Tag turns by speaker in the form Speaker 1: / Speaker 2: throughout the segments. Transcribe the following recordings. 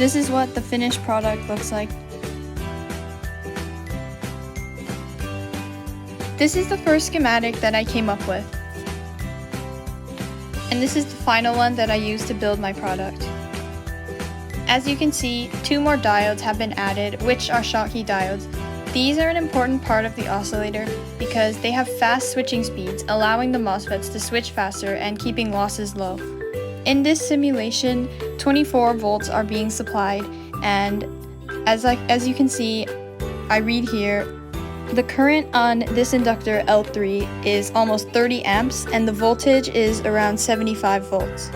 Speaker 1: This is what the finished product looks like. This is the first schematic that I came up with. And this is the final one that I used to build my product. As you can see, 2 more diodes have been added, which are Schottky diodes. These are an important part of the oscillator because they have fast switching speeds, allowing the MOSFETs to switch faster and keeping losses low. In this simulation, 24 volts are being supplied, and as you can see, I read here, the current on this inductor L3 is almost 30 amps and the voltage is around 75 volts.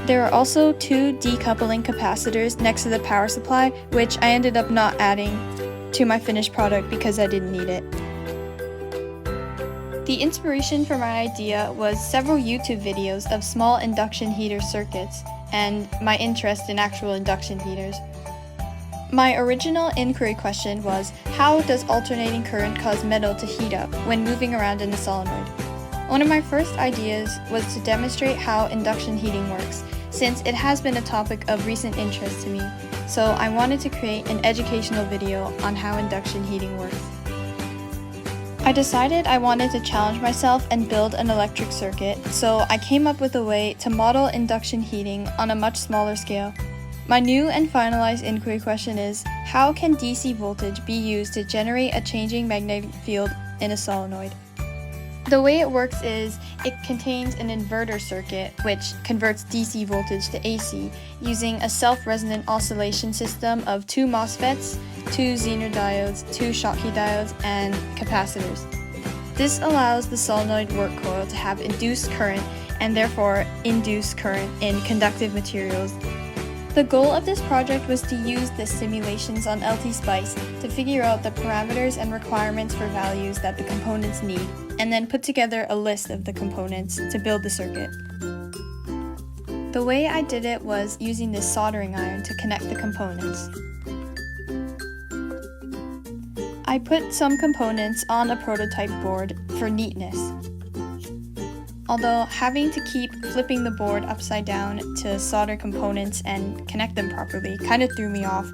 Speaker 1: There are also 2 decoupling capacitors next to the power supply, which I ended up not adding to my finished product because I didn't need it. The inspiration for my idea was several YouTube videos of small induction heater circuits and my interest in actual induction heaters. My original inquiry question was, how does alternating current cause metal to heat up when moving around in a solenoid? One of my first ideas was to demonstrate how induction heating works, since it has been a topic of recent interest to me, so I wanted to create an educational video on how induction heating works. I decided I wanted to challenge myself and build an electric circuit, so I came up with a way to model induction heating on a much smaller scale. My new and finalized inquiry question is, how can DC voltage be used to generate a changing magnetic field in a solenoid? The way it works is, it contains an inverter circuit which converts DC voltage to AC using a self-resonant oscillation system of 2 MOSFETs, 2 Zener diodes, 2 Schottky diodes, and capacitors. This allows the solenoid work coil to have induced current and therefore induce current in conductive materials. The goal of this project was to use the simulations on LT-Spice to figure out the parameters and requirements for values that the components need, and then put together a list of the components to build the circuit. The way I did it was using this soldering iron to connect the components. I put some components on a prototype board for neatness. Although having to keep flipping the board upside down to solder components and connect them properly kind of threw me off.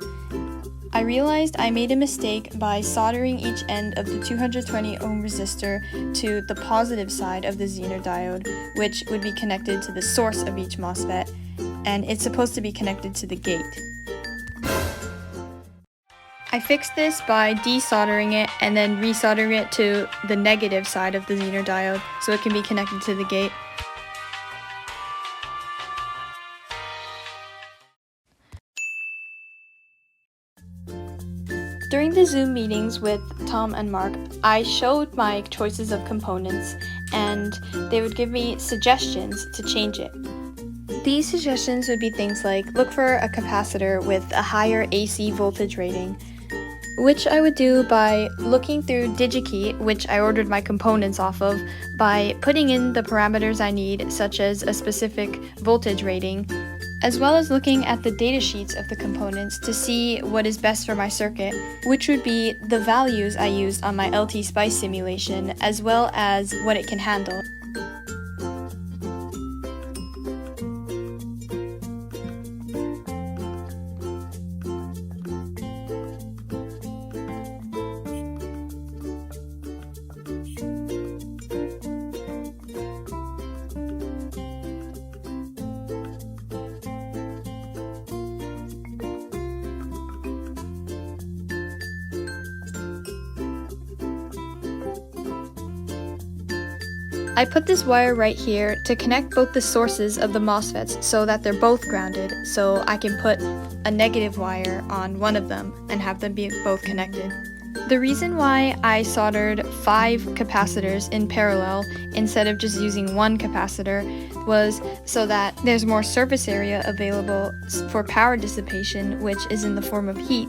Speaker 1: I realized I made a mistake by soldering each end of the 220 ohm resistor to the positive side of the Zener diode, which would be connected to the source of each MOSFET, and it's supposed to be connected to the gate. I fixed this by desoldering it and then resoldering it to the negative side of the Zener diode so it can be connected to the gate. During the Zoom meetings with Tom and Mark, I showed my choices of components and they would give me suggestions to change it. These suggestions would be things like, look for a capacitor with a higher AC voltage rating, which I would do by looking through DigiKey, which I ordered my components off of, by putting in the parameters I need, such as a specific voltage rating, as well as looking at the datasheets of the components to see what is best for my circuit, which would be the values I used on my LT-Spice simulation, as well as what it can handle. I put this wire right here to connect both the sources of the MOSFETs so that they're both grounded, so I can put a negative wire on one of them and have them be both connected. The reason why I soldered 5 capacitors in parallel instead of just using 1 capacitor was so that there's more surface area available for power dissipation, which is in the form of heat.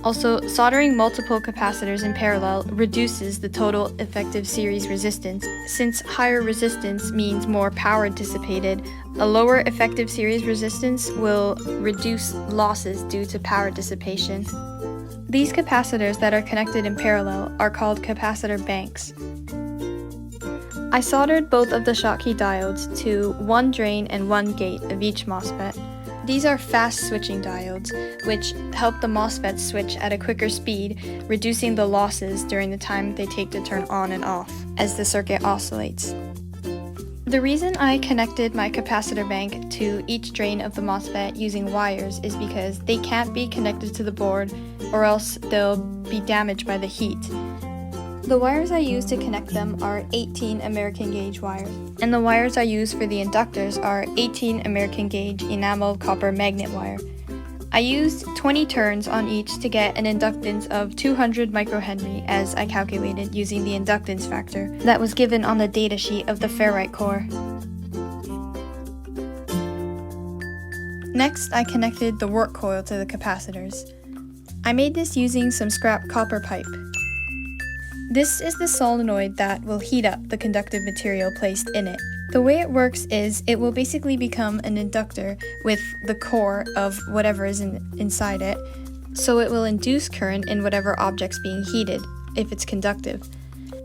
Speaker 1: Also, soldering multiple capacitors in parallel reduces the total effective series resistance. Since higher resistance means more power dissipated, a lower effective series resistance will reduce losses due to power dissipation. These capacitors that are connected in parallel are called capacitor banks. I soldered both of the Schottky diodes to one drain and one gate of each MOSFET. These are fast switching diodes, which help the MOSFETs switch at a quicker speed, reducing the losses during the time they take to turn on and off as the circuit oscillates. The reason I connected my capacitor bank to each drain of the MOSFET using wires is because they can't be connected to the board or else they'll be damaged by the heat. The wires I use to connect them are 18 American gauge wires, and the wires I use for the inductors are 18 American gauge enamel copper magnet wire. I used 20 turns on each to get an inductance of 200 microhenry as I calculated using the inductance factor that was given on the datasheet of the ferrite core. Next, I connected the work coil to the capacitors. I made this using some scrap copper pipe. This is the solenoid that will heat up the conductive material placed in it. The way it works is it will basically become an inductor with the core of whatever is inside it, so it will induce current in whatever object's being heated, if it's conductive.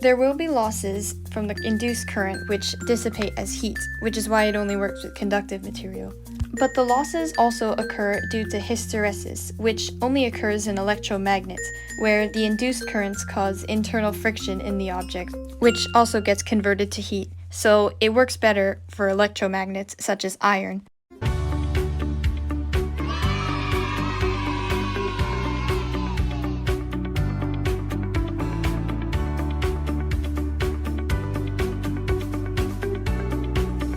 Speaker 1: There will be losses from the induced current which dissipate as heat, which is why it only works with conductive material. But the losses also occur due to hysteresis, which only occurs in electromagnets, where the induced currents cause internal friction in the object, which also gets converted to heat. So it works better for electromagnets such as iron.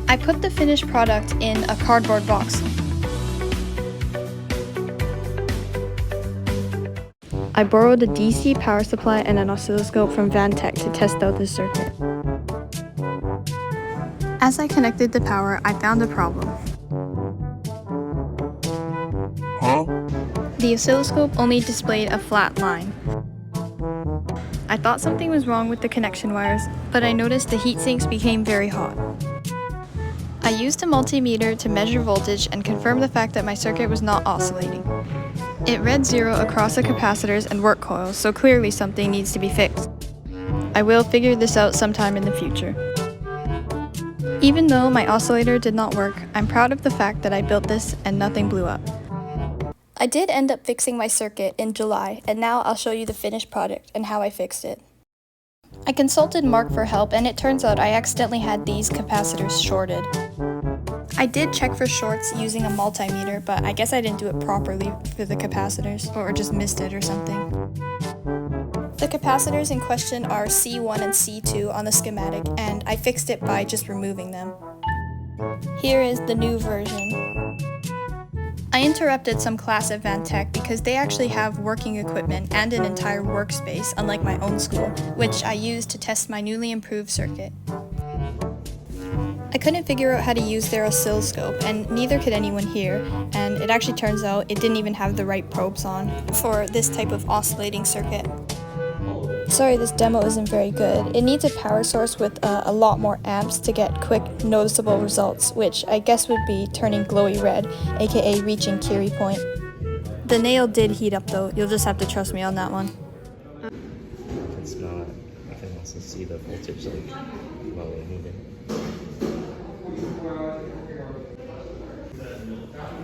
Speaker 1: I put the finished product in a cardboard box. I borrowed a DC power supply and an oscilloscope from Vantech to test out the circuit. As I connected the power, I found a problem. The oscilloscope only displayed a flat line. I thought something was wrong with the connection wires, but I noticed the heat sinks became very hot. I used a multimeter to measure voltage and confirm the fact that my circuit was not oscillating. It read 0 across the capacitors and work coils, so clearly something needs to be fixed. I will figure this out sometime in the future. Even though my oscillator did not work, I'm proud of the fact that I built this and nothing blew up. I did end up fixing my circuit in July, and now I'll show you the finished product and how I fixed it. I consulted Mark for help, and it turns out I accidentally had these capacitors shorted. I did check for shorts using a multimeter, but I guess I didn't do it properly for the capacitors, or just missed it or something. The capacitors in question are C1 and C2 on the schematic, and I fixed it by just removing them. Here is the new version. I interrupted some class at Vantech because they actually have working equipment and an entire workspace, unlike my own school, which I used to test my newly improved circuit. I couldn't figure out how to use their oscilloscope, and neither could anyone here, and it actually turns out it didn't even have the right probes on for this type of oscillating circuit. Sorry, this demo isn't very good. It needs a power source with a lot more amps to get quick, noticeable results, which I guess would be turning glowy red, aka reaching Curie point. The nail did heat up though, you'll just have to trust me on that one.
Speaker 2: It's not, I can also see the voltage like while we're moving.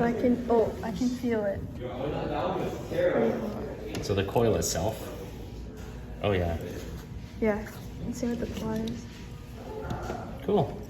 Speaker 1: I can feel it.
Speaker 2: So the coil itself. Oh yeah.
Speaker 1: Yeah, let's see what the plot is.
Speaker 2: Cool.